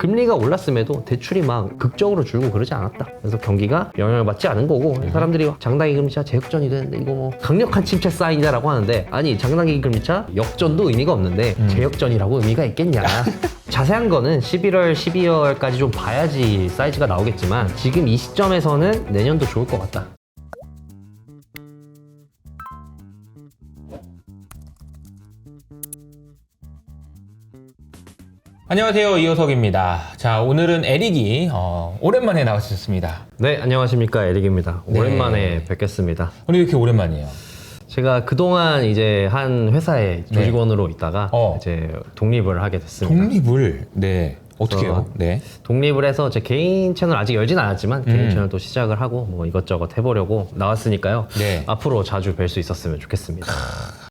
금리가 올랐음에도 대출이 막 극적으로 줄고 그러지 않았다. 그래서 경기가 영향을 받지 않은 거고 사람들이 장단기 금리차 재역전이 되는데 이거 뭐 강력한 침체 사인이다라고 하는데 아니 장단기 금리차 역전도 의미가 없는데 재역전이라고 의미가 있겠냐. 자세한 거는 11월, 12월까지 좀 봐야지 사이즈가 나오겠지만 지금 이 시점에서는 내년도 좋을 것 같다. 안녕하세요, 이호석입니다. 자, 오늘은 에릭이 오랜만에 나와주셨습니다. 네, 안녕하십니까, 에릭입니다. 네. 오랜만에 뵙겠습니다. 오늘 왜 이렇게 오랜만이에요? 제가 그동안 이제 한 회사에 조직원으로 있다가 이제 독립을 하게 됐습니다. 독립을? 네. 어떻게 해요? 네. 독립을 해서 제 개인 채널 아직 열진 않았지만 개인 채널도 시작을 하고 뭐 이것저것 해보려고 나왔으니까요. 네. 앞으로 자주 뵐 수 있었으면 좋겠습니다.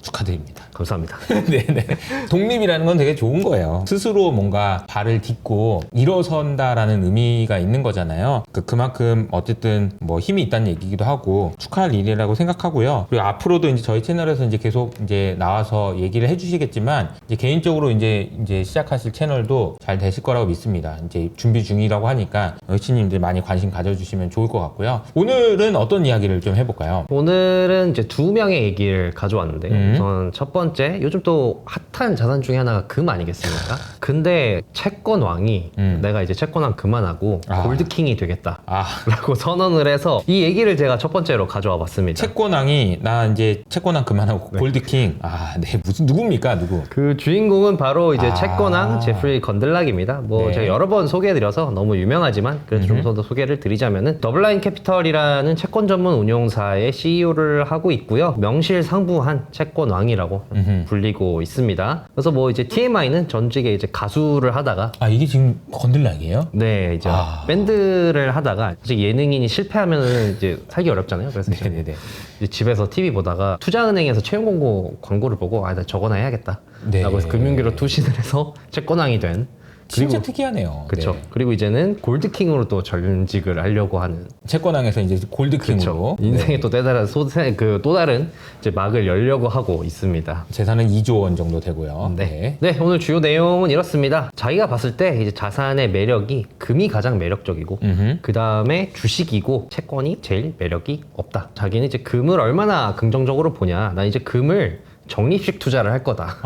축하드립니다. 감사합니다. 네네. 독립이라는 건 되게 좋은 거예요. 스스로 뭔가 발을 딛고 일어선다라는 의미가 있는 거잖아요. 그만큼 어쨌든 뭐 힘이 있다는 얘기기도 하고 축하할 일이라고 생각하고요. 그리고 앞으로도 이제 저희 채널에서 이제 계속 이제 나와서 얘기를 해주시겠지만 이제 개인적으로 이제 시작하실 채널도 잘 되실 거라고 믿습니다. 이제 준비 중이라고 하니까 여친님들 많이 관심 가져주시면 좋을 것 같고요. 오늘은 어떤 이야기를 좀 해볼까요? 오늘은 이제 두 명의 얘기를 가져왔는데요. 우선 첫 번째, 요즘 또 핫한 자산 중에 하나가 금 아니겠습니까? 근데 채권 왕이 내가 이제 채권왕 그만하고 골드킹이 되겠다라고 선언을 해서 이 얘기를 제가 첫 번째로 가져와 봤습니다. 채권왕이 나 이제 채권왕 그만하고 골드킹. 네. 무슨 누굽니까? 누구? 그 주인공은 바로 이제 채권왕 제프리 건들락입니다. 뭐 네. 제가 여러 번 소개해드려서 너무 유명하지만 그래도 좀 더 소개를 드리자면은 더블라인 캐피털이라는 채권 전문 운용사의 CEO를 하고 있고요. 명실상부한 채권왕이라고 불리고 있습니다. 그래서 뭐 이제 TMI는 전직에 이제 가수를 하다가 이게 지금 건들락이에요? 네, 이제 밴드를 하다가 이제 예능인이 실패하면은 이제 살기 어렵잖아요. 그래서 이제 집에서 TV 보다가 투자은행에서 채용 공고 광고를 보고 나 저거나 해야겠다. 네. 라고 해서 금융기로 투신을 해서 채권왕이 된. 진짜 특이하네요. 그렇죠. 네. 그리고 이제는 골드킹으로 또 전직을 하려고 하는. 채권왕에서 이제 골드킹으로. 인생에 또 다른 또 다른 이제 막을 열려고 하고 있습니다. 재산은 2조 원 정도 되고요. 네, 오늘 주요 내용은 이렇습니다. 자기가 봤을 때 이제 자산의 매력이 금이 가장 매력적이고 그 다음에 주식이고 채권이 제일 매력이 없다. 자기는 이제 금을 얼마나 긍정적으로 보냐. 난 이제 금을 적립식 투자를 할 거다.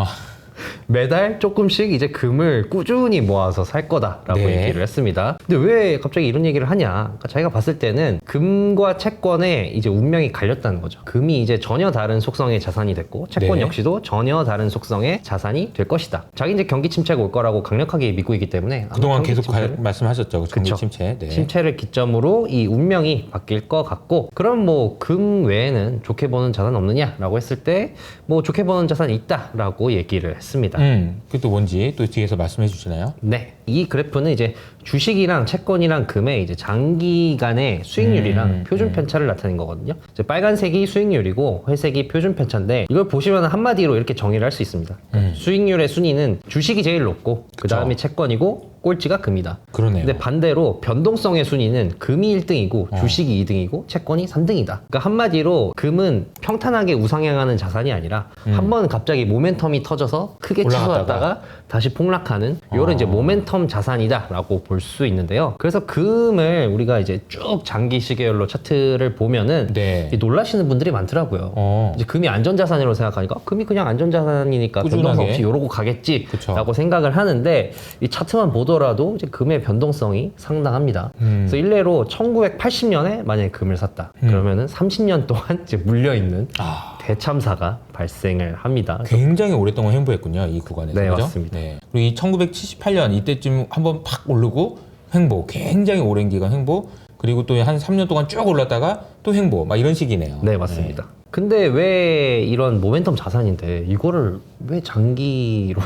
매달 조금씩 이제 금을 꾸준히 모아서 살 거다라고 얘기를 했습니다. 근데 왜 갑자기 이런 얘기를 하냐? 그러니까 자기가 봤을 때는 금과 채권의 이제 운명이 갈렸다는 거죠. 금이 이제 전혀 다른 속성의 자산이 됐고 채권 역시도 전혀 다른 속성의 자산이 될 것이다. 자기 이제 경기 침체가 올 거라고 강력하게 믿고 있기 때문에 그동안 계속 말씀하셨죠. 경기 침체. 네. 침체를 기점으로 이 운명이 바뀔 것 같고 그럼 뭐 금 외에는 좋게 보는 자산 없느냐라고 했을 때 뭐 좋게 보는 자산이 있다라고 얘기를 했습니다. 그게 또 뭔지 또 뒤에서 말씀해 주시나요? 네. 이 그래프는 이제 주식이랑 채권이랑 금의 이제 장기간의 수익률이랑 표준 편차를 나타낸 거거든요. 이제 빨간색이 수익률이고 회색이 표준 편차인데 이걸 보시면 한마디로 이렇게 정의를 할 수 있습니다. 수익률의 순위는 주식이 제일 높고 그 다음이 채권이고 꼴찌가 금이다. 그러네요. 근데 반대로 변동성의 순위는 금이 1등이고 주식이 2등이고 채권이 3등이다. 그러니까 한마디로 금은 평탄하게 우상향하는 자산이 아니라 한 번 갑자기 모멘텀이 터져서 크게 치솟았다가 다시 폭락하는 이런 이제 모멘텀 자산이다라고 볼 수 있는데요. 그래서 금을 우리가 이제 쭉 장기 시계열로 차트를 보면은 놀라시는 분들이 많더라고요. 이제 금이 안전자산이라고 생각하니까 금이 그냥 안전자산이니까 변동성 없이 이러고 가겠지라고 생각을 하는데 이 차트만 보더라도 이제 금의 변동성이 상당합니다. 그래서 일례로 1980년에 만약에 금을 샀다. 그러면은 30년 동안 이제 물려있는 대참사가 발생을 합니다. 굉장히 오랫동안 횡보했군요. 이 구간에서. 네, 그죠? 맞습니다. 네. 그리고 이 1978년 이때쯤 한번 팍 오르고 횡보. 굉장히 오랜 기간 횡보. 그리고 또 한 3년 동안 쭉 올랐다가 또 횡보. 막 이런 식이네요. 네, 맞습니다. 근데 왜 이런 모멘텀 자산인데 이거를 왜 장기로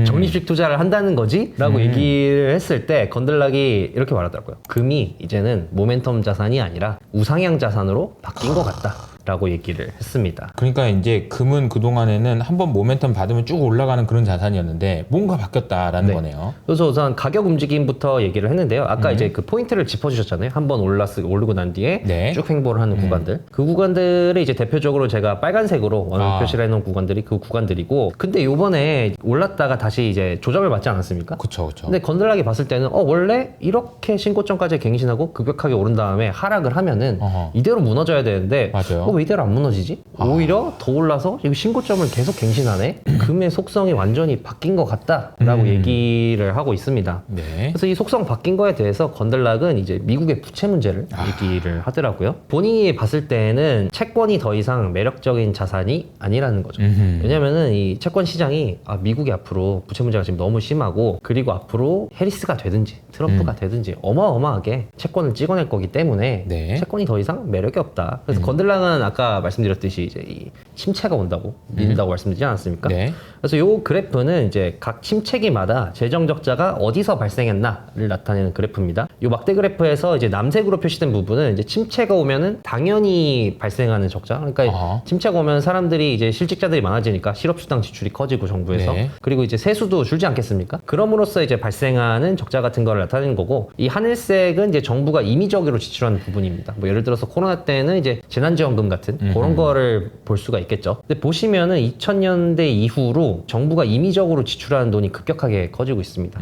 적립식 투자를 한다는 거지? 라고 얘기를 했을 때 건들락이 이렇게 말하더라고요. 금이 이제는 모멘텀 자산이 아니라 우상향 자산으로 바뀐 것 같다. 라고 얘기를 했습니다. 그러니까 이제 금은 그동안에는 한번 모멘텀 받으면 쭉 올라가는 그런 자산이었는데 뭔가 바뀌었다라는 네. 거네요. 그래서 우선 가격 움직임부터 얘기를 했는데요. 아까 이제 그 포인트를 짚어주셨잖아요. 한번 오르고 난 뒤에 네. 쭉 횡보를 하는 구간들. 그 구간들이 이제 대표적으로 제가 빨간색으로 표시를 해놓은 구간들이 그 구간들이고, 근데 요번에 올랐다가 다시 이제 조정을 받지 않았습니까? 그쵸, 그쵸. 근데 건들락이 봤을 때는 원래 이렇게 신고점까지 갱신하고 급격하게 오른 다음에 하락을 하면은 어허. 이대로 무너져야 되는데 맞아요. 왜 이대로 안 무너지지? 오히려 더 올라서 이거 신고점을 계속 갱신하네? 금의 속성이 완전히 바뀐 것 같다라고 얘기를 하고 있습니다. 네. 그래서 이 속성 바뀐 거에 대해서 건들락은 이제 미국의 부채 문제를 얘기를 하더라고요. 본인이 봤을 때는 채권이 더 이상 매력적인 자산이 아니라는 거죠. 왜냐면은 이 채권 시장이 미국이 앞으로 부채 문제가 지금 너무 심하고, 그리고 앞으로 해리스가 되든지 트럼프가 되든지 어마어마하게 채권을 찍어낼 거기 때문에 네. 채권이 더 이상 매력이 없다. 그래서 건들락은 아까 말씀드렸듯이 이제 이 침체가 온다고 믿는다고 말씀드리지 않았습니까? 네. 그래서 요 그래프는 이제 각 침체기마다 재정 적자가 어디서 발생했나를 나타내는 그래프입니다. 요 막대 그래프에서 이제 남색으로 표시된 부분은 이제 침체가 오면은 당연히 발생하는 적자. 그러니까 어허. 침체가 오면 사람들이 이제 실직자들이 많아지니까 실업수당 지출이 커지고 정부에서 네. 그리고 이제 세수도 줄지 않겠습니까? 그럼으로써 이제 발생하는 적자 같은 거를 나타내는 거고, 이 하늘색은 이제 정부가 임의적으로 지출하는 부분입니다. 뭐 예를 들어서 코로나 때는 이제 재난지원금 같은 그런 거를 볼 수가 있겠죠. 근데 보시면은 2000년대 이후로 정부가 임의적으로 지출하는 돈이 급격하게 커지고 있습니다.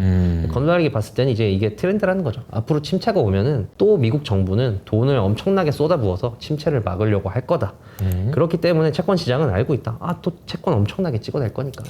건달하게 봤을 때는 이제 이게 트렌드라는 거죠. 앞으로 침체가 오면은 또 미국 정부는 돈을 엄청나게 쏟아부어서 침체를 막으려고 할 거다. 그렇기 때문에 채권 시장은 알고 있다. 또 채권 엄청나게 찍어낼 거니까.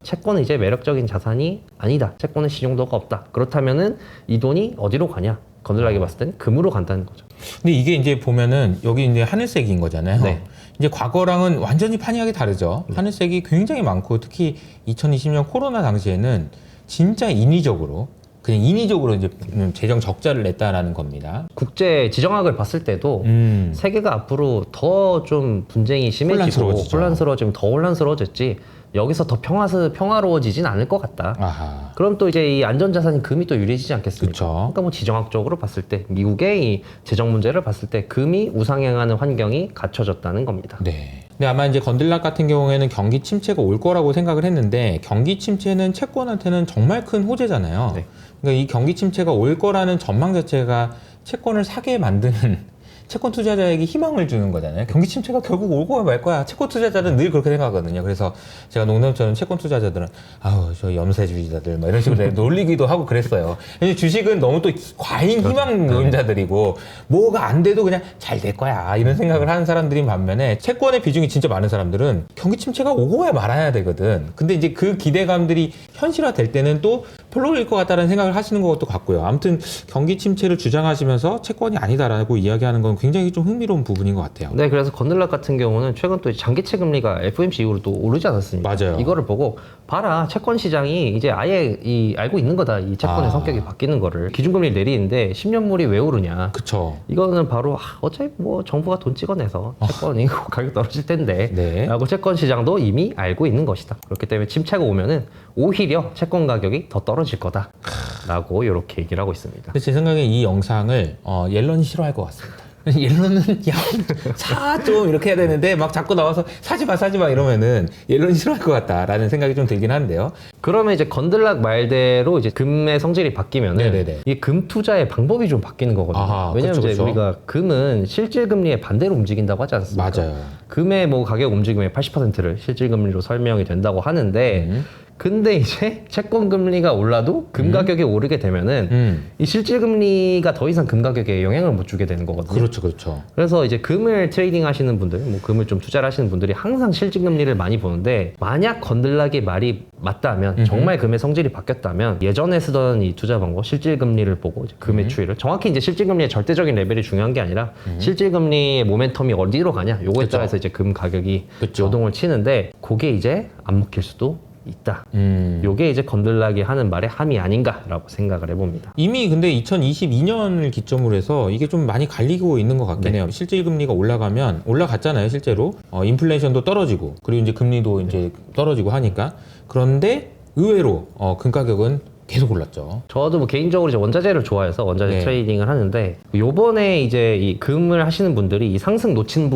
채권은 이제 매력적인 자산이 아니다. 채권은 시중도가 없다. 그렇다면은 이 돈이 어디로 가냐? 건들하게 봤을 때는 금으로 간다는 거죠. 근데 이게 이제 보면은 여기 이제 하늘색인 거잖아요. 네. 이제 과거랑은 완전히 판이하게 다르죠. 하늘색이 굉장히 많고, 특히 2020년 코로나 당시에는 진짜 그냥 인위적으로 이제 재정 적자를 냈다라는 겁니다. 국제 지정학을 봤을 때도 세계가 앞으로 더 좀 분쟁이 심해지고 혼란스러워지죠. 혼란스러워지면 더 혼란스러워졌지, 여기서 더 평화로워지진 않을 것 같다. 아하. 그럼 또 이제 이 안전자산인 금이 또 유리해지지 않겠습니까? 그쵸. 그러니까 뭐 지정학적으로 봤을 때, 미국의 이 재정 문제를 봤을 때 금이 우상향하는 환경이 갖춰졌다는 겁니다. 네. 근데 아마 이제 건들락 같은 경우에는 경기 침체가 올 거라고 생각을 했는데, 경기 침체는 채권한테는 정말 큰 호재잖아요. 네. 그러니까 이 경기 침체가 올 거라는 전망 자체가 채권을 사게 만드는 채권 투자자에게 희망을 주는 거잖아요. 경기 침체가 결국 올 거야 말 거야. 채권 투자자는 늘 그렇게 생각하거든요. 그래서 제가 농담처럼 채권 투자자들은 저 염세주의자들 막 이런 식으로 놀리기도 하고 그랬어요. 주식은 너무 또 과잉 희망 노임자들이고 뭐가 안 돼도 그냥 잘 될 거야 이런 생각을 하는 사람들인 반면에, 채권의 비중이 진짜 많은 사람들은 경기 침체가 오고야 말아야 되거든. 근데 이제 그 기대감들이 현실화될 때는 또 별로일 것 같다는 생각을 하시는 것도 같고요. 아무튼 경기 침체를 주장하시면서 채권이 아니다라고 이야기하는 건 굉장히 좀 흥미로운 부분인 것 같아요. 네, 그래서 건들락 같은 경우는 최근 또 장기채 금리가 FOMC 이후로 또 오르지 않았습니까? 맞아요. 이거를 보고 봐라, 채권 시장이 이제 아예 알고 있는 거다. 이 채권의 성격이 바뀌는 거를. 기준금리를 내리는데 10년물이 왜 오르냐? 그쵸. 이거는 바로 어차피 뭐 정부가 돈 찍어내서 채권이 가격 떨어질 텐데 네. 라고 채권 시장도 이미 알고 있는 것이다. 그렇기 때문에 침체가 오면은 오히려 채권 가격이 더 떨어질 거다 라고 이렇게 얘기를 하고 있습니다. 근데 제 생각에 이 영상을 옐런이 싫어할 것 같습니다. 옐런은 사 좀 이렇게 해야 되는데 막 자꾸 나와서 사지 마 이러면은 옐런이 싫어할 것 같다라는 생각이 좀 들긴 한데요. 그러면 이제 건들락 말대로 이제 금의 성질이 바뀌면은 네네네. 이 금 투자의 방법이 좀 바뀌는 거거든요. 아하, 왜냐하면 그쵸, 이제 그쵸. 우리가 금은 실질 금리의 반대로 움직인다고 하지 않습니까? 맞아요. 금의 뭐 가격 움직임의 80%를 실질 금리로 설명이 된다고 하는데 근데 이제 채권 금리가 올라도 금 가격이 오르게 되면은 이 실질 금리가 더 이상 금 가격에 영향을 못 주게 되는 거거든요. 그렇죠. 그래서 이제 금을 트레이딩 하시는 분들, 뭐 금을 좀 투자를 하시는 분들이 항상 실질 금리를 많이 보는데, 만약 건들락의 말이 맞다면, 정말 금의 성질이 바뀌었다면 예전에 쓰던 이 투자 방법 실질 금리를 보고 이제 금의 추이를, 정확히 이제 실질 금리의 절대적인 레벨이 중요한 게 아니라 실질 금리의 모멘텀이 어디로 가냐, 요거에 그쵸. 따라서 이제 금 가격이 그쵸. 요동을 치는데, 그게 이제 안 먹힐 수도 있다. 요게 이제 건들락이 하는 말의 함이 아닌가라고 생각을 해봅니다. 이미 근데 2022년을 기점으로 해서 이게 좀 많이 갈리고 있는 것 같긴 해요. 실질 금리가 올라갔잖아요, 실제로. 인플레이션도 떨어지고, 그리고 이제 금리도 이제 떨어지고 하니까. 그런데 의외로 금 가격은 계속 올랐죠. 저도 뭐 개인적으로 이제 원자재를 좋아해서 원자재 네. 트레이딩을 하는데 요번에 이제 이 금을 하시는 분들이 이 상승 놓친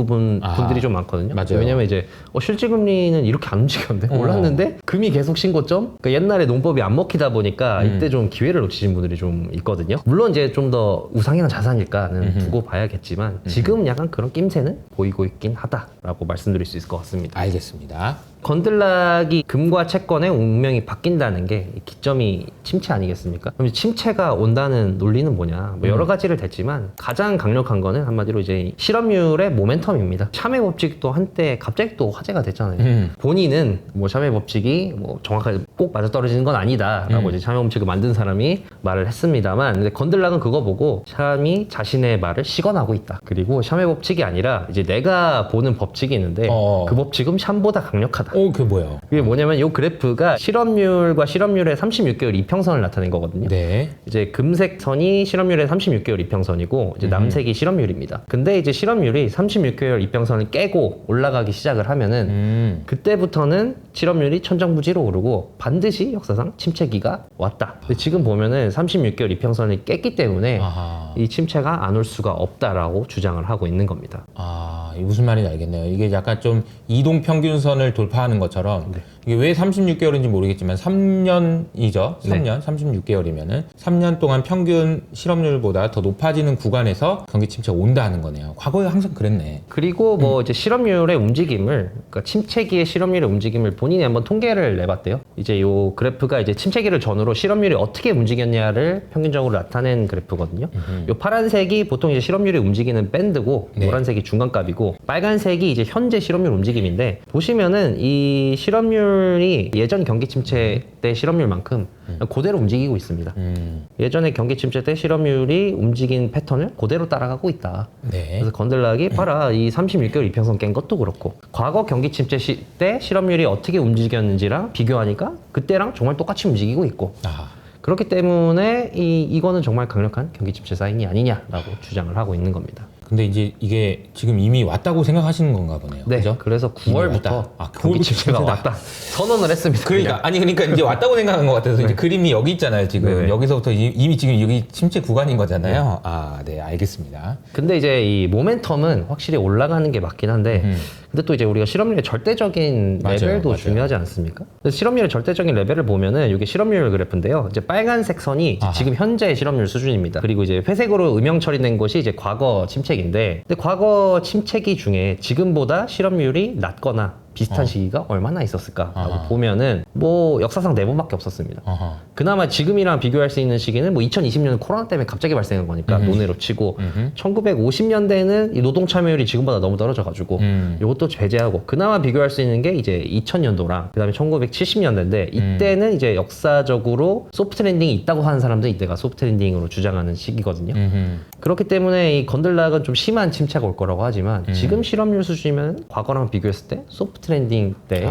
아, 분들이 좀 많거든요. 맞아요. 왜냐면 이제 실질금리는 이렇게 안 움직였는데 올랐는데 금이 계속 신고점. 그러니까 옛날에 농법이 안 먹히다 보니까 이때 좀 기회를 놓치신 분들이 좀 있거든요. 물론 이제 좀 더 우상향한 자산일까는 두고 봐야겠지만 지금 약간 그런 낌새는 보이고 있긴 하다라고 말씀드릴 수 있을 것 같습니다. 알겠습니다. 건들락이 금과 채권의 운명이 바뀐다는 게 기점이 침체 아니겠습니까? 그럼 침체가 온다는 논리는 뭐냐? 뭐 여러 가지를 댔지만 가장 강력한 거는 한마디로 이제 실업률의 모멘텀입니다. 샤메 법칙도 한때 갑자기 또 화제가 됐잖아요. 본인은 뭐 샤메 법칙이 뭐 정확하게 꼭 맞아떨어지는 건 아니다라고 이제 샤메 법칙을 만든 사람이 말을 했습니다만, 근데 건들락은 그거 보고 샤메이 자신의 말을 시건하고 있다. 그리고 샤메 법칙이 아니라 이제 내가 보는 법칙이 있는데 그 법칙은 샴보다 강력하다. 그게 뭐예요? 그게 뭐냐면 이 그래프가 실업률과 실업률의 36개월 이평선을 나타낸 거거든요. 네. 이제 금색 선이 실업률의 36개월 이평선이고 이제 남색이 실업률입니다. 근데 이제 실업률이 36개월 이평선을 깨고 올라가기 시작을 하면은 그때부터는 실업률이 천정부지로 오르고 반드시 역사상 침체기가 왔다. 근데 지금 보면은 36개월 이평선을 깼기 때문에 아하. 이 침체가 안 올 수가 없다라고 주장을 하고 있는 겁니다. 이게 무슨 말인지 알겠네요. 이게 약간 좀 이동 평균선을 돌파하는 것처럼 이게 왜 36개월인지 모르겠지만 3년이죠. 3년, 36개월이면은 3년 동안 평균 실업률보다 더 높아지는 구간에서 경기 침체가 온다 하는 거네요. 과거에 항상 그랬네. 그리고 뭐 이제 실업률의 움직임을, 그러니까 침체기의 실업률의 움직임을 본인이 한번 통계를 내봤대요. 이제 요 그래프가 이제 침체기를 전후로 실업률이 어떻게 움직였냐를 평균적으로 나타낸 그래프거든요. 요 파란색이 보통 이제 실업률이 움직이는 밴드고, 네. 노란색이 중간값이고, 빨간색이 이제 현재 실업률 움직임인데, 보시면은 이 실업률이 예전 경기 침체 때 실업률만큼 그대로 움직이고 있습니다. 예전에 경기 침체 때 실업률이 움직인 패턴을 그대로 따라가고 있다. 네. 그래서 건들락이 봐라, 이 36개월 이평선 깬 것도 그렇고 과거 경기 침체 때 실업률이 어떻게 움직였는지랑 비교하니까 그때랑 정말 똑같이 움직이고 있고, 그렇기 때문에 이거는 정말 강력한 경기 침체 사인이 아니냐라고 주장을 하고 있는 겁니다. 근데 이제 이게 지금 이미 왔다고 생각하시는 건가 보네요. 네, 그죠? 그래서 9월부터 경기 9월부터 침체가 왔다 선언을 했습니다. 그러니까 이제 왔다고 생각한 것 같아서 이제 그림이 여기 있잖아요. 지금 네네. 여기서부터 이미 지금 여기 침체 구간인 거잖아요. 네, 알겠습니다. 근데 이제 이 모멘텀은 확실히 올라가는 게 맞긴 한데 근데 또 이제 우리가 실업률의 절대적인 맞아요, 레벨도 맞아요. 중요하지 않습니까? 그래서 실업률의 절대적인 레벨을 보면은 이게 실업률 그래프인데요. 이제 빨간색 선이 지금 현재 실업률 수준입니다. 그리고 이제 회색으로 음영 처리된 것이 이제 과거 침체기인데, 근데 과거 침체기 중에 지금보다 실업률이 낮거나 비슷한 시기가 얼마나 있었을까라고 보면은 뭐 역사상 4번밖에 없었습니다. 그나마 지금이랑 비교할 수 있는 시기는 뭐 2020년은 코로나 때문에 갑자기 발생한 거니까 논외로 치고 1950년대에는 이 노동 참여율이 지금보다 너무 떨어져가지고 이것도 배제하고, 그나마 비교할 수 있는 게 이제 2000년도랑 그다음에 1970년대인데 이때는 이제 역사적으로 소프트 랜딩이 있다고 하는 사람들이 이때가 소프트 랜딩으로 주장하는 시기거든요. 그렇기 때문에 이 건들락은 좀 심한 침체가 올 거라고 하지만 지금 실업률 수준이면 과거랑 비교했을 때 소프트 랜딩 때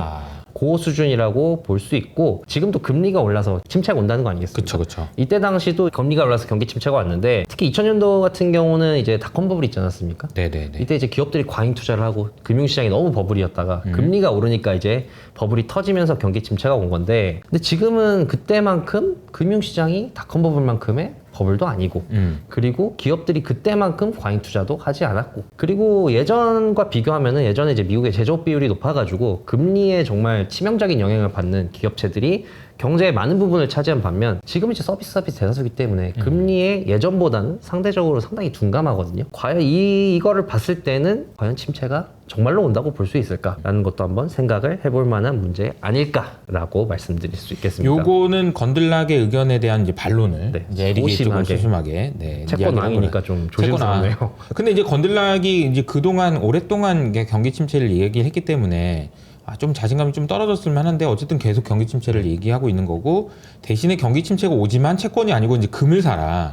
고 수준이라고 볼 수 있고, 지금도 금리가 올라서 침체가 온다는 거 아니겠습니까? 그쵸. 이때 당시도 금리가 올라서 경기 침체가 왔는데, 특히 2000년도 같은 경우는 이제 닷컴 버블이 있지 않았습니까? 네네네. 이때 이제 기업들이 과잉 투자를 하고 금융시장이 너무 버블이었다가 금리가 오르니까 이제 버블이 터지면서 경기 침체가 온 건데, 근데 지금은 그때만큼 금융시장이 닷컴 버블만큼의 버블도 아니고, 그리고 기업들이 그때만큼 과잉 투자도 하지 않았고, 그리고 예전과 비교하면은 예전에 이제 미국의 제조업 비율이 높아가지고 금리에 정말 치명적인 영향을 받는 기업체들이 경제의 많은 부분을 차지한 반면 지금 이제 서비스 대다수기 때문에 금리에 예전보다는 상대적으로 상당히 둔감하거든요. 과연 이거를 봤을 때는 과연 침체가 정말로 온다고 볼 수 있을까라는 것도 한번 생각을 해볼 만한 문제 아닐까라고 말씀드릴 수 있겠습니다. 요거는 건들락의 의견에 대한 이제 반론을 이제 에릭이 조금 소심하게 채권 왕이니까 좀 조심스럽네요. 근데 이제 건들락이 이제 그동안 오랫동안 이게 경기 침체를 얘기를 했기 때문에 좀 자신감이 좀 떨어졌을 만한데 어쨌든 계속 경기 침체를 얘기하고 있는 거고, 대신에 경기 침체가 오지만 채권이 아니고 이제 금을 사라.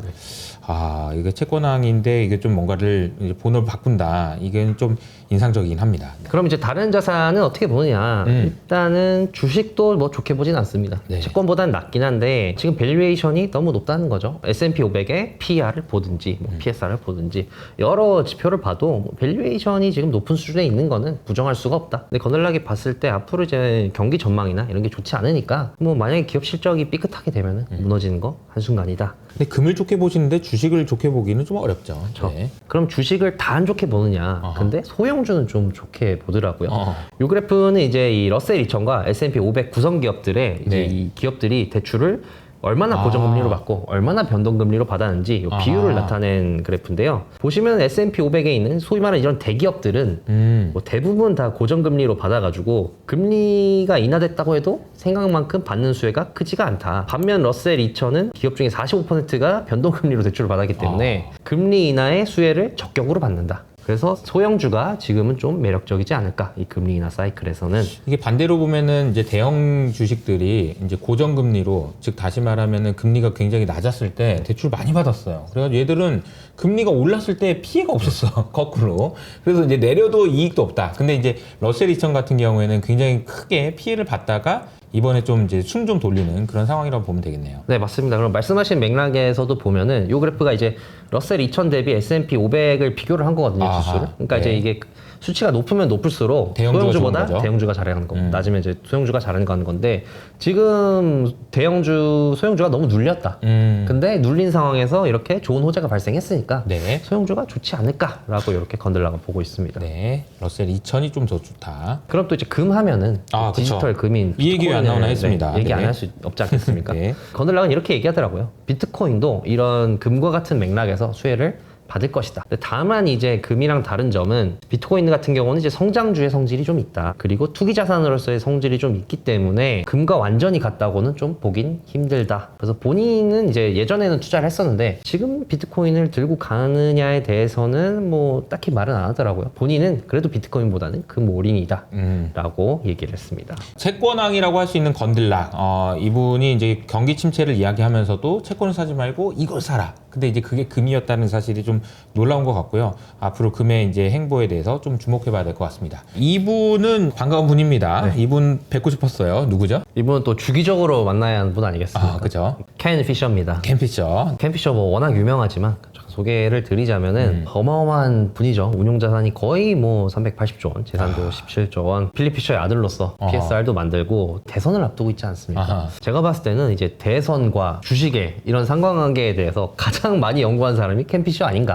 이게 채권왕인데 이게 좀 뭔가를 이제 본업을 바꾼다. 이게 좀 인상적이긴 합니다. 그럼 이제 다른 자산은 어떻게 보느냐? 일단은 주식도 뭐 좋게 보진 않습니다. 네. 채권보다는 낮긴 한데 지금 밸류에이션이 너무 높다는 거죠. S&P 500의 PER을 보든지 뭐 PSR을 보든지 여러 지표를 봐도 뭐 밸류에이션이 지금 높은 수준에 있는 거는 부정할 수가 없다. 근데 거늘하게 봤을 때 앞으로 이제 경기 전망이나 이런 게 좋지 않으니까 뭐 만약에 기업 실적이 삐끗하게 되면은 무너지는 거 한순간이다. 근데 금을 좋게 보시는데 주식을 좋게 보기는 좀 어렵죠. 네. 그럼 주식을 다 안 좋게 보느냐? 어허. 근데 소형주는 좀 좋게 보더라고요. 어. 이 그래프는 이제 이 러셀 2000과 S&P 500 구성 기업들의 이제 네. 이 기업들이 대출을 얼마나 고정금리로 받고 얼마나 변동금리로 받았는지 이 비율을 나타낸 그래프인데요. 보시면 S&P 500에 있는 소위 말하는 이런 대기업들은 뭐 대부분 다 고정금리로 받아가지고 금리가 인하됐다고 해도 생각만큼 받는 수혜가 크지가 않다. 반면 러셀 2000은 기업 중에 45%가 변동금리로 대출을 받았기 때문에 금리 인하의 수혜를 적격으로 받는다. 그래서 소형주가 지금은 좀 매력적이지 않을까, 이 금리 인하 사이클에서는. 이게 반대로 보면은 이제 대형 주식들이 이제 고정금리로, 즉 다시 말하면은 금리가 굉장히 낮았을 때 대출 많이 받았어요. 그래서 얘들은 금리가 올랐을 때 피해가 없었어. 거꾸로. 그래서 이제 내려도 이익도 없다. 근데 이제 러셀 2000 같은 경우에는 굉장히 크게 피해를 봤다가 이번에 좀 이제 숨 좀 돌리는 그런 상황이라고 보면 되겠네요. 네, 맞습니다. 그럼 말씀하신 맥락에서도 보면은 이 그래프가 이제 러셀 2000 대비 S&P 500을 비교를 한 거거든요, 아하, 지수를. 그러니까 네. 이제 이게 수치가 높으면 높을수록 대형주가 소형주보다 좋은 거죠. 대형주가 잘하는 거고 낮으면 이제 소형주가 잘하는 건데 지금 소형주가 너무 눌렸다. 근데 눌린 상황에서 이렇게 좋은 호재가 발생했으니까 네. 소형주가 좋지 않을까라고 이렇게 건들라가 보고 있습니다. 네. 러셀 2000이 좀 더 좋다. 그럼 또 이제 금 하면은 아, 그쵸. 디지털 금인 이 얘기 왜 안 비트코인을, 나오나 했습니다. 얘기 안 네. 할 수 없지 않겠습니까? 네. 건들락은 이렇게 얘기하더라고요. 비트코인도 이런 금과 같은 맥락에서 수혜를 받을 것이다. 근데 다만 이제 금이랑 다른 점은 비트코인 같은 경우는 이제 성장주의 성질이 좀 있다. 그리고 투기 자산으로서의 성질이 좀 있기 때문에 금과 완전히 같다고는 좀 보긴 힘들다. 그래서 본인은 이제 예전에는 투자를 했었는데 지금 비트코인을 들고 가느냐에 대해서는 뭐 딱히 말은 안 하더라고요. 본인은 그래도 비트코인보다는 금 올인이다. 라고 얘기를 했습니다. 채권왕이라고 할 수 있는 건들락. 이분이 이제 경기 침체를 이야기하면서도 채권을 사지 말고 이걸 사라. 근데 이제 그게 금이었다는 사실이 좀 놀라운 것 같고요. 앞으로 금의 이제 행보에 대해서 좀 주목해봐야 될 것 같습니다. 이분은 반가운 분입니다. 네. 이분 뵙고 싶었어요. 누구죠? 이분은 또 주기적으로 만나야 하는 분 아니겠습니까? 그죠. 켄 피셔입니다. 캠 피셔. 켄 피셔 뭐 워낙 유명하지만 소개를 드리자면은 어마어마한 분이죠. 운용 자산이 거의 뭐 380조 원, 재산도 17조 원. 필립 피셔의 아들로서 PSR도 만들고 대선을 앞두고 있지 않습니까? 아하. 제가 봤을 때는 이제 대선과 주식의 이런 상관관계에 대해서 가장 많이 연구한 사람이 켄 피셔 아닌가.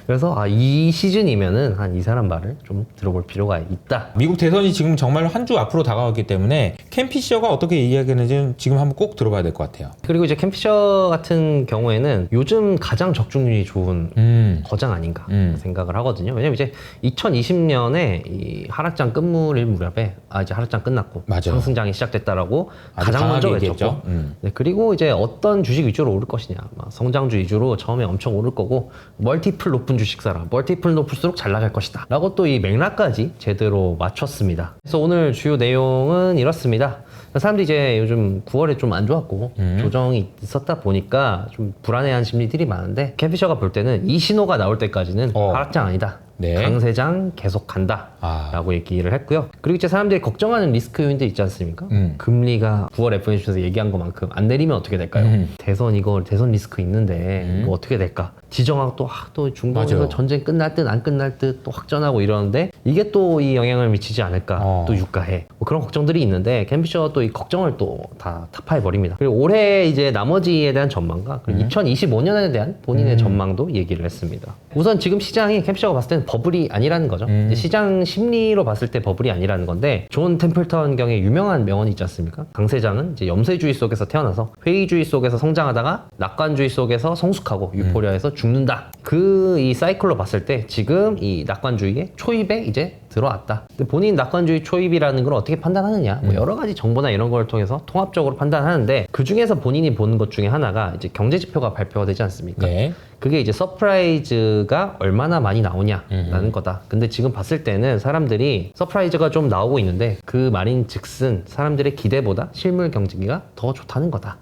그래서 이 시즌이면은 한 이 사람 말을 좀 들어볼 필요가 있다. 미국 대선이 지금 정말 한 주 앞으로 다가왔기 때문에 캠 피셔가 어떻게 이야기하는지는 지금 한번 꼭 들어봐야 될 것 같아요. 그리고 이제 켄 피셔 같은 경우에는 요즘 가장 적중률이 좋은 거장 아닌가 생각을 하거든요. 왜냐면 이제 2020년에 이 하락장 끝물일 무렵에 이제 하락장 끝났고 맞아요. 상승장이 시작됐다라고 아주 가장 먼저 강하게 외쳤고 얘기했죠. 네, 그리고 이제 어떤 주식 위주로 오를 것이냐, 성장주 위주로 처음에 엄청 오를 거고 멀티플 높은 주식 사라, 멀티플 높을수록 잘 나갈 것이다 라고 또 이 맥락까지 제대로 맞췄습니다. 그래서 오늘 주요 내용은 이렇습니다. 사람들이 이제 요즘 9월에 좀 안 좋았고 조정이 있었다 보니까 좀 불안해하는 심리들이 많은데 켄 피셔가 볼 때는 이 신호가 나올 때까지는 하락장 아니다. 네. 강세장 계속 간다 라고 얘기를 했고요. 그리고 이제 사람들이 걱정하는 리스크 요인들 있지 않습니까? 금리가 9월 FOMC에서 얘기한 것만큼 안 내리면 어떻게 될까요? 대선 리스크 있는데 뭐 어떻게 될까? 지정하고 또 중동에서 맞아요. 전쟁 끝날 듯 안 끝날 듯 또 확전하고 이러는데 이게 또 이 영향을 미치지 않을까? 또 유가에 뭐 그런 걱정들이 있는데 켄 피셔가 또 이 걱정을 또 다 타파해 버립니다. 그리고 올해 이제 나머지에 대한 전망과 그리고 2025년에 대한 본인의 전망도 얘기를 했습니다. 우선 지금 시장이 켄 피셔가 봤을 때는 버블이 아니라는 거죠. 이제 시장 심리로 봤을 때 버블이 아니라는 건데 존 템플턴 경의 유명한 명언이 있지 않습니까? 강세장은 이제 염세주의 속에서 태어나서 회의주의 속에서 성장하다가 낙관주의 속에서 성숙하고 유포리아에서 죽는다. 이 사이클로 봤을 때 지금 이 낙관주의의 초입에 이제 들어왔다. 근데 본인 낙관주의 초입이라는 걸 어떻게 판단하느냐? 뭐 여러 가지 정보나 이런 걸 통해서 통합적으로 판단하는데 그 중에서 본인이 보는 것 중에 하나가 이제 경제 지표가 발표가 되지 않습니까? 네. 그게 이제 서프라이즈가 얼마나 많이 나오냐라는 거다. 근데 지금 봤을 때는 사람들이 서프라이즈가 좀 나오고 있는데 그 말인 즉슨 사람들의 기대보다 실물 경쟁기가 더 좋다는 거다.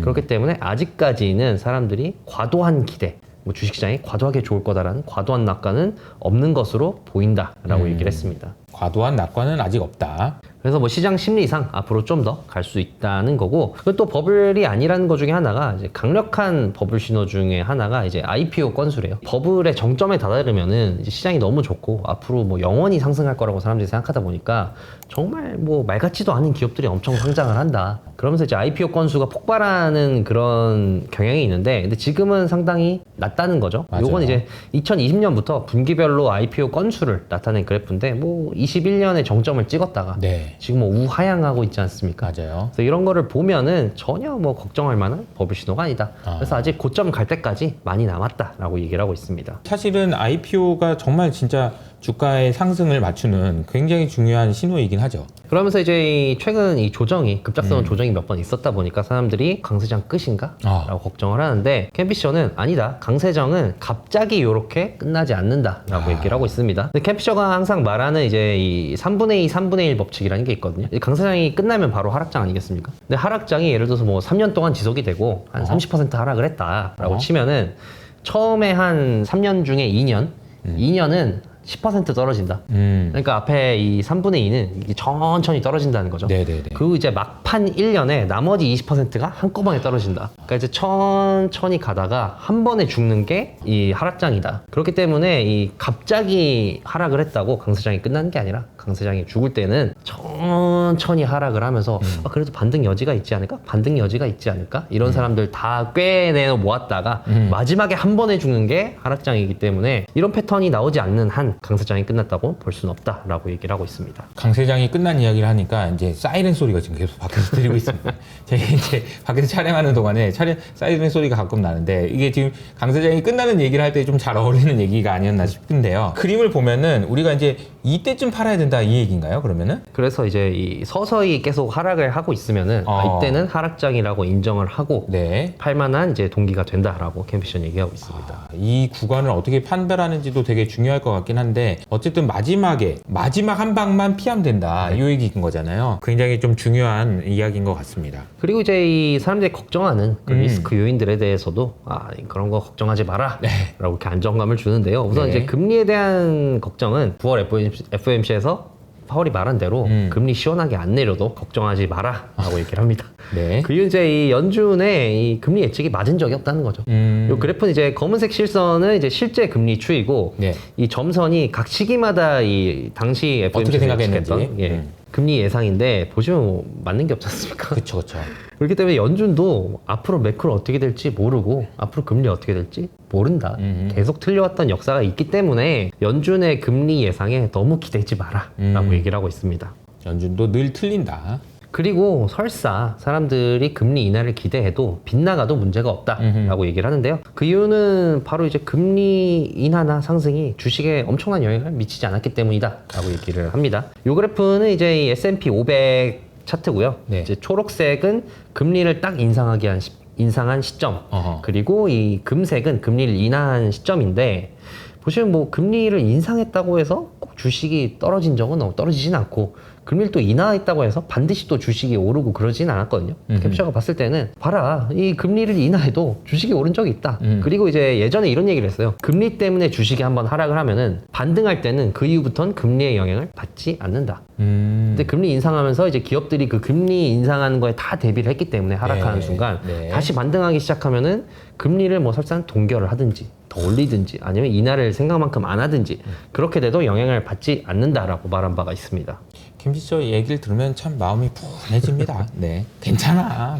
그렇기 때문에 아직까지는 사람들이 과도한 기대, 뭐 주식시장이 과도하게 좋을 거다라는 과도한 낙관은 없는 것으로 보인다라고 얘기를 했습니다. 과도한 낙관은 아직 없다. 그래서 뭐 시장 심리상 앞으로 좀 더 갈 수 있다는 거고, 그리고 또 버블이 아니라는 것 중에 하나가 이제 강력한 버블 신호 중에 하나가 이제 IPO 건수래요. 버블의 정점에 다다르면은 이제 시장이 너무 좋고 앞으로 뭐 영원히 상승할 거라고 사람들이 생각하다 보니까 정말 뭐 말 같지도 않은 기업들이 엄청 상장을 한다. 그러면서 이제 IPO 건수가 폭발하는 그런 경향이 있는데, 근데 지금은 상당히 낮다는 거죠. 맞아요. 요건 이제 2020년부터 분기별로 IPO 건수를 나타낸 그래프인데, 뭐 21년에 정점을 찍었다가 네. 지금 뭐 우하향하고 있지 않습니까? 맞아요. 그래서 이런 거를 보면은 전혀 뭐 걱정할 만한 버블 신호가 아니다. 그래서 아직 고점 갈 때까지 많이 남았다라고 얘기를 하고 있습니다. 사실은 IPO가 정말 진짜 주가의 상승을 맞추는 굉장히 중요한 신호이긴 하죠. 그러면서 이제 최근 이 조정이 급작스러운 조정이 몇 번 있었다 보니까 사람들이 강세장 끝인가? 라고 걱정을 하는데, 캠피셔는 아니다. 강세정은 갑자기 이렇게 끝나지 않는다라고 얘기를 하고 있습니다. 근데 캠피셔가 항상 말하는 이제 이 3분의 2, 3분의 1 법칙이라는 게 있거든요. 이 강세장이 끝나면 바로 하락장 아니겠습니까? 근데 하락장이 예를 들어서 뭐 3년 동안 지속이 되고 한 30% 하락을 했다라고 치면은 처음에 한 3년 중에 2년은 10% 떨어진다. 그러니까 앞에 이 3분의 2는 천천히 떨어진다는 거죠. 네네네. 그리고 이제 막판 1년에 나머지 20%가 한꺼번에 떨어진다. 그러니까 이제 천천히 가다가 한 번에 죽는 게 이 하락장이다. 그렇기 때문에 이 갑자기 하락을 했다고 강세장이 끝나는 게 아니라, 강세장이 죽을 때는 천천히 하락을 하면서 그래도 반등 여지가 있지 않을까? 반등 여지가 있지 않을까? 이런 사람들 다 꿰내어 모았다가 마지막에 한 번에 죽는 게 하락장이기 때문에 이런 패턴이 나오지 않는 한 강세장이 끝났다고 볼 수는 없다라고 얘기를 하고 있습니다. 강세장이 끝난 이야기를 하니까 이제 사이렌 소리가 지금 계속 밖에서 들리고 있습니다. 제가 이제 밖에서 촬영하는 동안에 사이렌 소리가 가끔 나는데, 이게 지금 강세장이 끝나는 얘기를 할 때 좀 잘 어울리는 얘기가 아니었나 싶은데요. 그림을 보면은 우리가 이제 이때쯤 팔아야 된다 이 얘기인가요, 그러면은? 그래서 이제 이 서서히 계속 하락을 하고 있으면은 이때는 하락장이라고 인정을 하고 네. 팔만한 이제 동기가 된다라고 캠피션 얘기하고 있습니다. 이 구간을 어떻게 판별하는지도 되게 중요할 것 같긴 한데, 어쨌든 마지막 한 방만 피하면 된다, 이 얘기인 거잖아요. 굉장히 좀 중요한 이야기인 것 같습니다. 그리고 이제 이 사람들이 걱정하는 그 리스크 요인들에 대해서도 그런 거 걱정하지 마라 라고 이렇게 안정감을 주는데요. 우선 네. 이제 금리에 대한 걱정은 9월 FOMC에서 파월이 말한 대로 금리 시원하게 안 내려도 걱정하지 마라 라고 얘기를 합니다. 네. 그리고 이제 이 연준의 이 금리 예측이 맞은 적이 없다는 거죠. 이 그래프는 이제 검은색 실선은 이제 실제 금리 추이고, 네. 이 점선이 각 시기마다 이 당시 어떻게 FOMC에서 생각했는지. 예측했던 금리 예상인데, 보시면 뭐 맞는 게 없지 않습니까? 그쵸. 그렇기 때문에 연준도 앞으로 매크로 어떻게 될지 모르고 앞으로 금리 어떻게 될지 모른다. 계속 틀려왔던 역사가 있기 때문에 연준의 금리 예상에 너무 기대지 마라 라고 얘기를 하고 있습니다. 연준도 늘 틀린다. 그리고 설사 사람들이 금리 인하를 기대해도 빗나가도 문제가 없다라고 얘기를 하는데요. 그 이유는 바로 이제 금리 인하나 상승이 주식에 엄청난 영향을 미치지 않았기 때문이다라고 얘기를 합니다. 이 그래프는 이제 이 S&P 500 차트고요. 네. 이제 초록색은 금리를 딱 인상한 시점, 그리고 이 금색은 금리를 인하한 시점인데, 보시면 뭐 금리를 인상했다고 해서 꼭 주식이 떨어지진 않고, 금리를 또 인하했다고 해서 반드시 또 주식이 오르고 그러진 않았거든요. 캡처가 봤을 때는 봐라, 이 금리를 인하해도 주식이 오른 적이 있다. 그리고 이제 예전에 이런 얘기를 했어요. 금리 때문에 주식이 한번 하락을 하면은 반등할 때는 그 이후부터는 금리의 영향을 받지 않는다. 근데 금리 인상하면서 이제 기업들이 그 금리 인상하는 거에 다 대비를 했기 때문에 하락하는 순간 다시 반등하기 시작하면은 금리를 뭐 설사 동결을 하든지 더 올리든지 아니면 인하를 생각만큼 안 하든지 그렇게 돼도 영향을 받지 않는다라고 말한 바가 있습니다. 김피셔 얘기를 들으면 참 마음이 푼해집니다. 네, 괜찮아.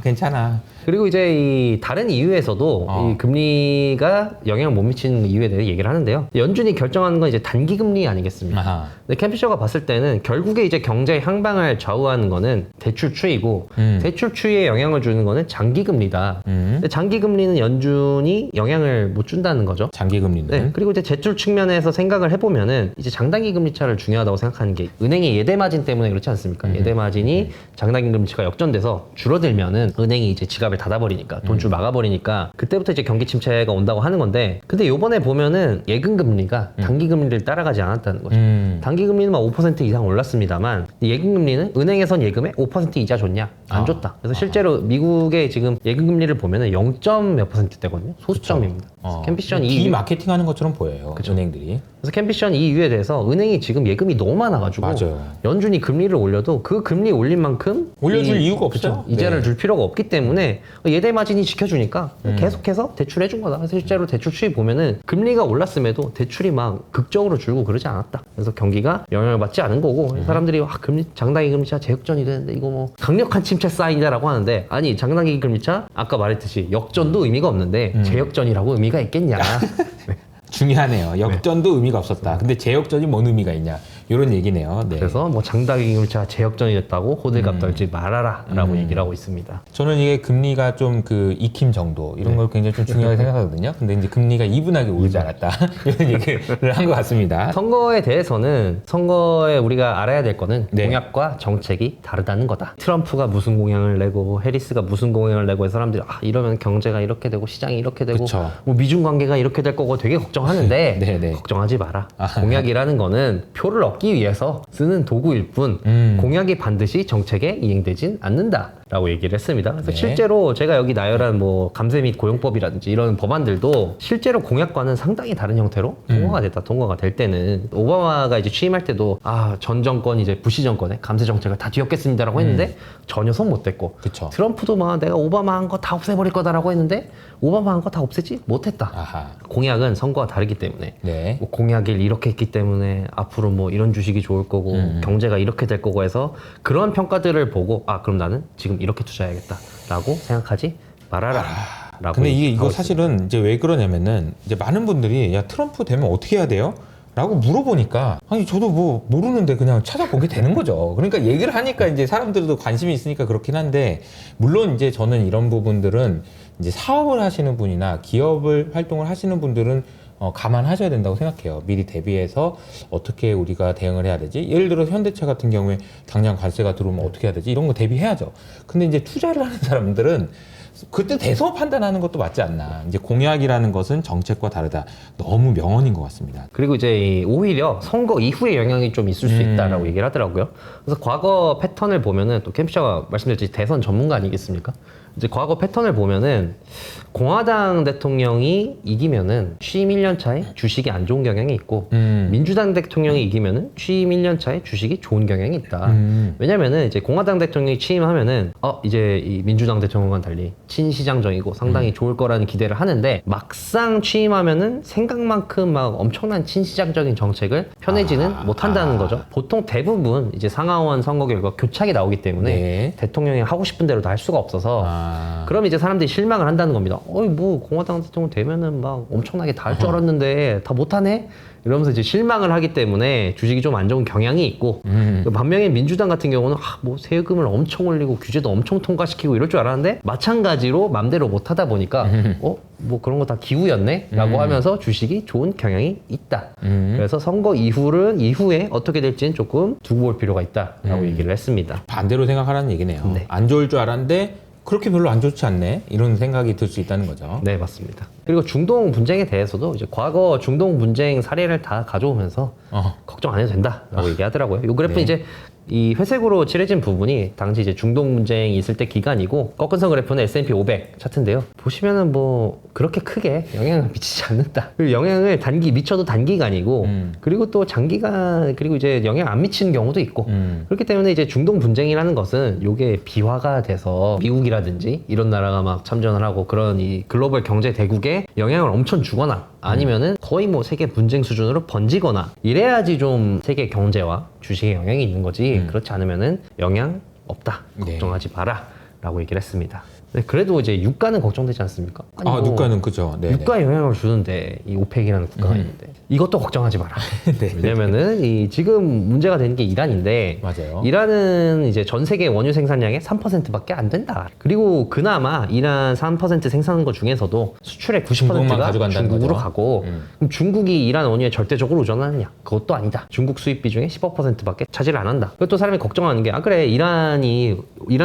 그리고 이제 이 다른 이유에서도 이 금리가 영향을 못 미치는 이유에 대해 얘기를 하는데요. 연준이 결정하는 건 이제 단기 금리 아니겠습니까? 근데 캠피셔가 봤을 때는 결국에 이제 경제의 향방을 좌우하는 거는 대출 추이고, 대출 추이에 영향을 주는 거는 장기 금리다. 근데 장기 금리는 연준이 영향을 못 준다는 거죠. 장기 금리는. 네. 그리고 이제 제출 측면에서 생각을 해보면은 이제 장단기 금리 차를 중요하다고 생각하는 게, 은행의 예대 마진 때문에 때문에 그렇지 않습니까? 예대 마진이 장기적인 금리치가 역전돼서 줄어들면은 은행이 이제 지갑을 닫아버리니까 돈줄 막아버리니까 그때부터 이제 경기 침체가 온다고 하는 건데 근데 요번에 보면은 예금 금리가 단기 금리를 따라가지 않았다는 거죠. 단기 금리는 막 5% 이상 올랐습니다만 예금 금리는 은행에선 예금에 5% 이자 줬냐? 안 줬다. 그래서 실제로 미국의 지금 예금 금리를 보면은 0몇 %대거든요. 소수점입니다. 캠피션 디마케팅하는 것처럼 보여요. 은행들이. 그래서 캠피션 이유에 대해서 은행이 지금 예금이 너무 많아가지고 맞아요. 연준이 금리를 올려도 그 금리 올린 만큼 올려줄 이유가 없죠. 그쵸? 이자를 네. 줄 필요가 없기 때문에 예대 마진이 지켜주니까 계속해서 대출해준 거다. 그래서 실제로 대출 수입 보면은 금리가 올랐음에도 대출이 막 극적으로 줄고 그러지 않았다. 그래서 경기가 영향을 받지 않은 거고 사람들이 금리 장단기 금리차 재역전이 되는데 이거 뭐 강력한 침체 사인이다라고 하는데 아니 장단기 금리차 아까 말했듯이 역전도 의미가 없는데 재역전이라고 의미가 있겠냐. 중요하네요. 역전도 의미가 없었다. 근데 재역전이 뭔 의미가 있냐. 이런 얘기네요. 네. 그래서 뭐 장단기 금리차가 재역전이 됐다고 호들갑 떨지 말아라라고 얘기를 하고 있습니다. 저는 이게 금리가 좀 그 익힘 정도 이런 걸 굉장히 좀 중요하게 생각하거든요. 근데 이제 금리가 이분하게 오르지 않았다. 이런 얘기를 한 것 같습니다. 선거에 대해서는 선거에 우리가 알아야 될 거는 네. 공약과 정책이 다르다는 거다. 트럼프가 무슨 공약을 내고 해리스가 무슨 공약을 내고 해서 사람들이 이러면 경제가 이렇게 되고 시장이 이렇게 되고 그쵸. 뭐 미중 관계가 이렇게 될 거고 되게 걱정하는데 네네. 걱정하지 마라. 공약이라는 거는 표를 얻기 위해서 쓰는 도구일 뿐 공약이 반드시 정책에 이행되진 않는다라고 얘기를 했습니다. 그래서 네. 실제로 제가 여기 나열한 뭐 감세 및 고용법이라든지 이런 법안들도 실제로 공약과는 상당히 다른 형태로 통과가 됐다. 통과가 될 때는 오바마가 이제 취임할 때도 전 정권 이제 부시 정권에 감세 정책을 다 뒤엎겠습니다라고 했는데 전혀 손 못 댔고 그쵸. 트럼프도 막 내가 오바마 한 거 다 없애버릴 거다라고 했는데 오바마 한 거 다 없애지 못했다. 아하. 공약은 선거와 다르기 때문에 네. 뭐 공약을 이렇게 했기 때문에 앞으로 뭐 이런 주식이 좋을 거고 경제가 이렇게 될 거고 해서 그런 평가들을 보고 그럼 나는 지금 이렇게 투자해야겠다라고 생각하지 말아라. 라고 근데 이거 얘기하고 사실은 이제 왜 그러냐면은 이제 많은 분들이 야 트럼프 되면 어떻게 해야 돼요? 라고 물어보니까 아니 저도 뭐 모르는데 그냥 찾아보게 되는 거죠. 그러니까 얘기를 하니까 이제 사람들도 관심이 있으니까 그렇긴 한데 물론 이제 저는 이런 부분들은 이제 사업을 하시는 분이나 기업을 활동을 하시는 분들은 감안하셔야 된다고 생각해요. 미리 대비해서 어떻게 우리가 대응을 해야 되지? 예를 들어 현대차 같은 경우에 당장 관세가 들어오면 어떻게 해야 되지? 이런 거 대비해야죠. 근데 이제 투자를 하는 사람들은 그때 돼서 판단하는 것도 맞지 않나. 이제 공약이라는 것은 정책과 다르다. 너무 명언인 것 같습니다. 그리고 이제 오히려 선거 이후에 영향이 좀 있을 수 있다라고 얘기를 하더라고요. 그래서 과거 패턴을 보면은 또 캠피셔가 말씀드렸듯이 대선 전문가 아니겠습니까? 이제 과거 패턴을 보면은 공화당 대통령이 이기면은 취임 1년 차에 주식이 안 좋은 경향이 있고 민주당 대통령이 이기면은 취임 1년 차에 주식이 좋은 경향이 있다. 왜냐면은 이제 공화당 대통령이 취임하면은 이제 이 민주당 대통령과는 달리 친시장적이고 상당히 좋을 거라는 기대를 하는데 막상 취임하면은 생각만큼 막 엄청난 친시장적인 정책을 펴내지는 못한다는 거죠. 보통 대부분 이제 상하원 선거 결과 교착이 나오기 때문에 네. 대통령이 하고 싶은 대로 다 할 수가 없어서 그럼 이제 사람들이 실망을 한다는 겁니다. 뭐 공화당 대통령 되면은 막 엄청나게 다 할 줄 알았는데 다 못하네? 이러면서 이제 실망을 하기 때문에 주식이 좀 안 좋은 경향이 있고 반면에 민주당 같은 경우는 뭐 세금을 엄청 올리고 규제도 엄청 통과시키고 이럴 줄 알았는데 마찬가지로 맘대로 못 하다 보니까 뭐 그런 거 다 기우였네? 라고 하면서 주식이 좋은 경향이 있다. 그래서 선거 이후에 어떻게 될지는 조금 두고 볼 필요가 있다라고 얘기를 했습니다. 반대로 생각하라는 얘기네요. 네. 안 좋을 줄 알았는데 그렇게 별로 안 좋지 않네. 이런 생각이 들 수 있다는 거죠. 네, 맞습니다. 그리고 중동 분쟁에 대해서도 이제 과거 중동 분쟁 사례를 다 가져오면서 걱정 안 해도 된다라고 얘기하더라고요. 이 그래프는 네. 이제 이 회색으로 칠해진 부분이 당시 이제 중동 분쟁이 있을 때 기간이고 꺾은선 그래프는 S&P 500 차트인데요. 보시면은 뭐 그렇게 크게 영향을 미치지 않는다. 그리고 영향을 미쳐도 단기간이고 그리고 또 장기간 그리고 이제 영향 안 미치는 경우도 있고 그렇기 때문에 이제 중동 분쟁이라는 것은 요게 비화가 돼서 미국이라든지 이런 나라가 막 참전을 하고 그런 이 글로벌 경제 대국에 영향을 엄청 주거나 아니면은 거의 뭐 세계 분쟁 수준으로 번지거나 이래야지 좀 세계 경제와 주식에 영향이 있는 거지 그렇지 않으면은 영향 없다. 걱정하지 마라 라고 얘기를 했습니다. 근데 그래도 이제 유가는 걱정되지 않습니까? 아니 뭐 유가는 그죠. 네. 유가에 영향을 주는데 이 오펙이라는 국가가 있는데 이것도 걱정하지 마라. 네. 왜냐면은 이 지금 문제가 되는 게 이란인데 맞아요. 이란은 이제 전 세계 원유 생산량의 3%밖에 안 된다. 그리고 그나마 이란 3% 생산한 것 중에서도 수출의 중국만 90%가 가져간다는 중국으로 거죠. 가고 그럼 중국이 이란 원유에 절대적으로 의존하느냐? 그것도 아니다. 중국 수입 비중의 15%밖에 차지를 안 한다. 그것도 사람이 걱정하는 게 그래 이란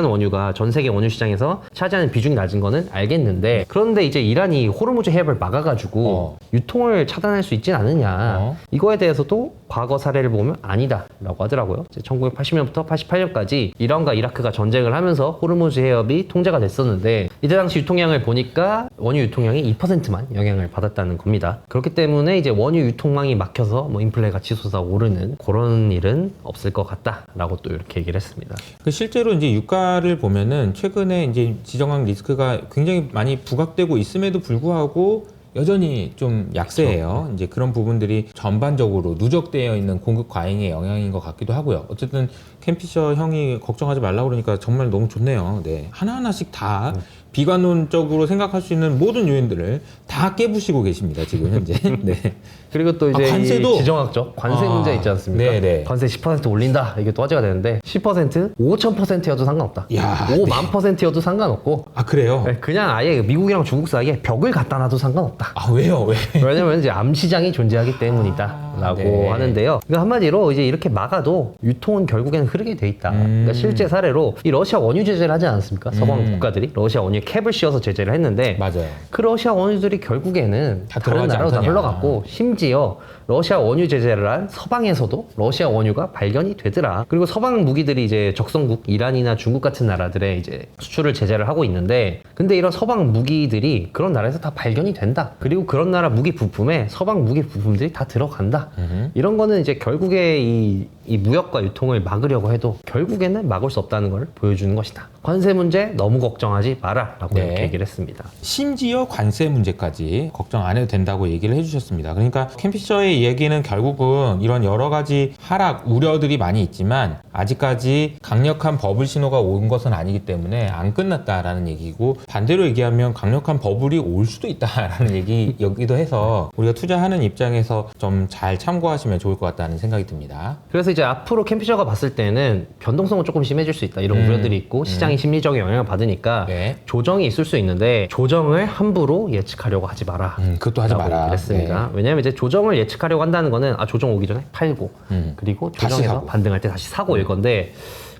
원유가 전 세계 원유 시장에서 차지하는 비중이 낮은 거는 알겠는데 그런데 이제 이란이 호르무즈 해협을 막아가지고 유통을 차단할 수 있진 않느냐. 이거에 대해서도 과거 사례를 보면 아니다 라고 하더라고요. 1980년부터 88년까지 이란과 이라크가 전쟁을 하면서 호르무즈 해협이 통제가 됐었는데 이때 당시 유통량을 보니까 원유 유통량이 2%만 영향을 받았다는 겁니다. 그렇기 때문에 이제 원유 유통망이 막혀서 뭐 인플레가 치솟아 오르는 그런 일은 없을 것 같다라고 또 이렇게 얘기를 했습니다. 실제로 이제 유가를 보면은 최근에 이제 지정학 리스크가 굉장히 많이 부각되고 있음에도 불구하고 여전히 좀 약세예요. 이제 그런 부분들이 전반적으로 누적되어 있는 공급 과잉의 영향인 것 같기도 하고요. 어쨌든 캠피셔 형이 걱정하지 말라고 그러니까 정말 너무 좋네요. 네. 하나하나씩 다 비관론적으로 생각할 수 있는 모든 요인들을 다 깨부시고 계십니다. 지금 현재. 네. 그리고 또 이제 관세도? 이 지정학적 관세 문제 있지 않습니까? 네네. 관세 10% 올린다. 이게 또 화제가 되는데 10%, 5,000%여도 상관없다. 야, 5만 %여도 상관없고 아 그래요? 그냥 아예 미국이랑 중국 사이에 벽을 갖다 놔도 상관없다. 아 왜요? 왜? 왜냐면 이제 암시장이 존재하기 때문이다 라고 네. 하는데요. 그러니까 한마디로 이제 이렇게 막아도 유통은 결국에는 흐르게 돼 있다. 그러니까 실제 사례로 이 러시아 원유 제재를 하지 않았습니까? 서방 국가들이 러시아 원유에 캡을 씌워서 제재를 했는데 맞아요. 그 러시아 원유들이 결국에는 다 다른 들어가지 나라로 다 않더냐. 흘러갔고 심지어 러시아 원유 제재를 한 서방에서도 러시아 원유가 발견이 되더라. 그리고 서방 무기들이 이제 적성국 이란이나 중국 같은 나라들의 이제 수출을 제재를 하고 있는데 근데 이런 서방 무기들이 그런 나라에서 다 발견이 된다. 그리고 그런 나라 무기 부품에 서방 무기 부품들이 다 들어간다. 이런 거는 이제 결국에 이 무역과 유통을 막으려고 해도 결국에는 막을 수 없다는 걸 보여주는 것이다. 관세 문제 너무 걱정하지 마라 라고 네. 이렇게 얘기를 했습니다. 심지어 관세 문제까지 걱정 안 해도 된다고 얘기를 해주셨습니다. 그러니까 캠피셔의 얘기는 결국은 이런 여러 가지 하락 우려들이 많이 있지만 아직까지 강력한 버블 신호가 온 것은 아니기 때문에 안 끝났다라는 얘기고 반대로 얘기하면 강력한 버블이 올 수도 있다라는 얘기이기도 해서 우리가 투자하는 입장에서 좀 잘 참고하시면 좋을 것 같다는 생각이 듭니다. 그래서 이제 앞으로 캠피셔가 봤을 때는 변동성은 조금 심해질 수 있다 이런 우려들이 있고 시장이 심리적인 영향을 받으니까 네. 조정이 있을 수 있는데 조정을 함부로 예측하려고 하지 마라. 그것도 하지 라고 마라. 그랬습니다. 왜냐하면 이제 조정을 예측하려고 한다는 거는 조정 오기 전에 팔고 그리고 다시 조정해서 사고. 반등할 때 다시 사고 일 건데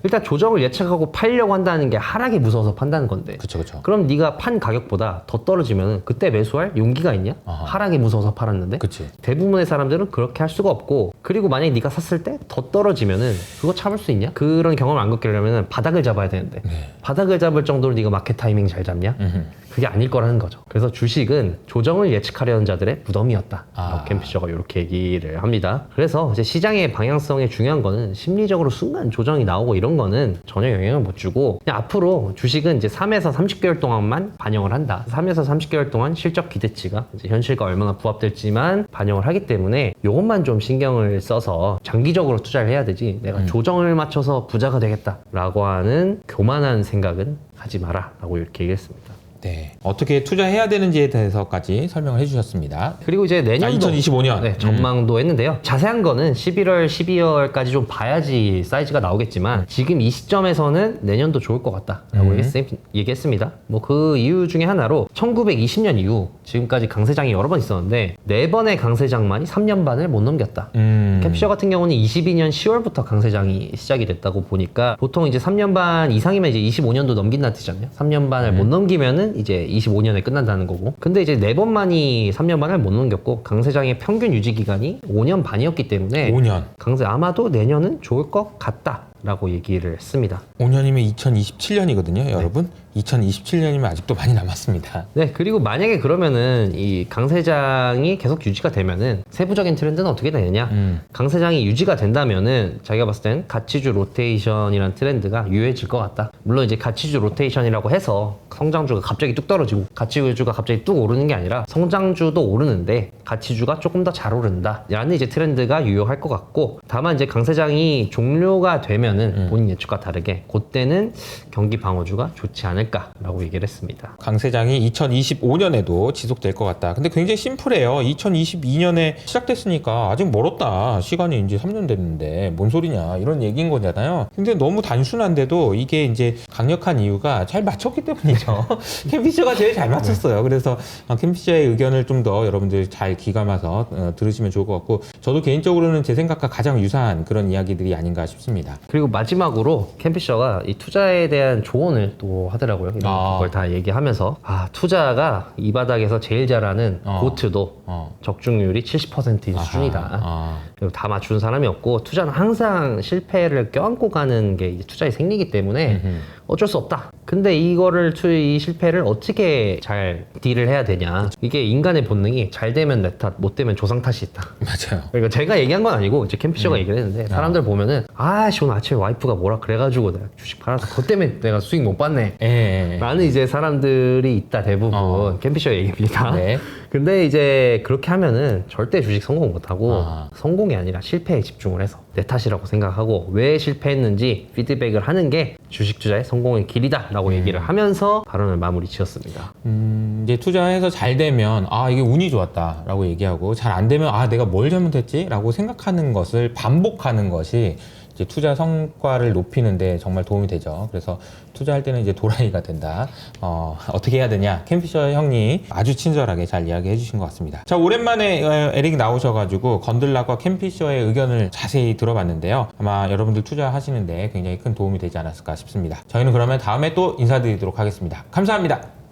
일단 조정을 예측하고 팔려고 한다는 게 하락이 무서워서 판다는 건데 그쵸. 그럼 네가 판 가격보다 더 떨어지면 그때 매수할 용기가 있냐? 아하. 하락이 무서워서 팔았는데 그치. 대부분의 사람들은 그렇게 할 수가 없고 그리고 만약에 네가 샀을 때 더 떨어지면은 그거 참을 수 있냐? 그런 경험을 안 겪으려면 바닥을 잡아야 되는데 바닥을 잡을 정도로 네가 마켓 타이밍 잘 잡냐? 그게 아닐 거라는 거죠. 그래서 주식은 조정을 예측하려는 자들의 무덤이었다. 캠피셔가 이렇게 얘기를 합니다. 그래서 이제 시장의 방향성에 중요한 거는 심리적으로 순간 조정이 나오고 이런 거는 전혀 영향을 못 주고 그냥 앞으로 주식은 이제 3에서 30개월 동안만 반영을 한다. 3에서 30개월 동안 실적 기대치가 이제 현실과 얼마나 부합될지만 반영을 하기 때문에 이것만 좀 신경을 써서 장기적으로 투자를 해야 되지 내가 조정을 맞춰서 부자가 되겠다라고 하는 교만한 생각은 하지 마라 라고 이렇게 얘기했습니다. 네. 어떻게 투자해야 되는지에 대해서까지 설명을 해주셨습니다. 그리고 이제 내년도 2025년. 네, 전망도 했는데요. 자세한 거는 11월, 12월까지 좀 봐야지 사이즈가 나오겠지만 지금 이 시점에서는 내년도 좋을 것 같다라고 얘기했습니다. 뭐 그 이유 중에 하나로 1920년 이후 지금까지 강세장이 여러 번 있었는데 4번의 강세장만이 3년 반을 못 넘겼다. 캠피셔 같은 경우는 22년 10월부터 강세장이 시작이 됐다고 보니까 보통 이제 3년 반 이상이면 이제 25년도 넘긴다는 뜻이잖아요. 3년 반을 못 넘기면은 이제 25년에 끝난다는 거고. 근데 이제 4번만이 3년 반을 못 넘겼고 강세장의 평균 유지 기간이 5년 반이었기 때문에 5년. 강세 아마도 내년은 좋을 것 같다라고 얘기를 했습니다. 5년이면 2027년이거든요, 여러분. 2027년이면 아직도 많이 남았습니다. 네, 그리고 만약에 그러면은 이 강세장이 계속 유지가 되면은 세부적인 트렌드는 어떻게 되느냐? 강세장이 유지가 된다면은 자기가 봤을 땐 가치주 로테이션이라는 트렌드가 유효해질 것 같다. 물론 이제 가치주 로테이션이라고 해서 성장주가 갑자기 뚝 떨어지고 가치주가 갑자기 뚝 오르는 게 아니라 성장주도 오르는데 가치주가 조금 더 잘 오른다. 라는 이제 트렌드가 유효할 것 같고 다만 이제 강세장이 종료가 되면은 본인 예측과 다르게 그때는 경기 방어주가 좋지 않을 않을까라고 얘기를 했습니다. 강세장이 2025년에도 지속될 것 같다. 근데 굉장히 심플해요. 2022년에 시작됐으니까 아직 멀었다. 시간이 이제 3년 됐는데 뭔 소리냐 이런 얘기인 거잖아요. 근데 너무 단순한데도 이게 이제 강력한 이유가 잘 맞췄기 때문이죠. 캠피셔가 제일 잘 맞췄어요. 그래서 캠피셔의 의견을 좀 더 여러분들 잘 귀감아서 들으시면 좋을 것 같고, 저도 개인적으로는 제 생각과 가장 유사한 그런 이야기들이 아닌가 싶습니다. 그리고 마지막으로 캠피셔가 이 투자에 대한 조언을 또 하더라고요. 이런 걸 다 얘기하면서 투자가 이 바닥에서 제일 잘하는 고트도 적중률이 70%인 수준이다. 그리고 다 맞춘 사람이 없고 투자는 항상 실패를 껴안고 가는 게 이제 투자의 생리이기 때문에 어쩔 수 없다. 근데 이 실패를 어떻게 잘 딜을 해야 되냐. 이게 인간의 본능이 잘 되면 내 탓, 못 되면 조상 탓이 있다. 맞아요. 그러니까 제가 얘기한 건 아니고 이제 캠피셔가 얘기를 했는데, 사람들 보면은 아씨 오늘 아침에 와이프가 뭐라 그래가지고 내가 주식 팔아서 그것 때문에 내가 수익 못 봤네 라는 이제 사람들이 있다. 대부분 캠피셔 얘기입니다. 네. 근데 이제 그렇게 하면은 절대 주식 성공 못하고 성공이 아니라 실패에 집중을 해서 내 탓이라고 생각하고 왜 실패했는지 피드백을 하는 게 주식 투자의 성공의 길이다 라고 얘기를 하면서 발언을 마무리 지었습니다. 이제 투자해서 잘 되면 이게 운이 좋았다 라고 얘기하고, 잘 안 되면 내가 뭘 잘못했지? 라고 생각하는 것을 반복하는 것이 이제 투자 성과를 높이는데 정말 도움이 되죠. 그래서 투자할 때는 이제 도라이가 된다. 어떻게 해야 되냐? 캠피셔 형이 아주 친절하게 잘 이야기해 주신 것 같습니다. 자, 오랜만에 에릭 나오셔가지고 건들락과 캠피셔의 의견을 자세히 들어봤는데요. 아마 여러분들 투자하시는데 굉장히 큰 도움이 되지 않았을까 싶습니다. 저희는 그러면 다음에 또 인사드리도록 하겠습니다. 감사합니다.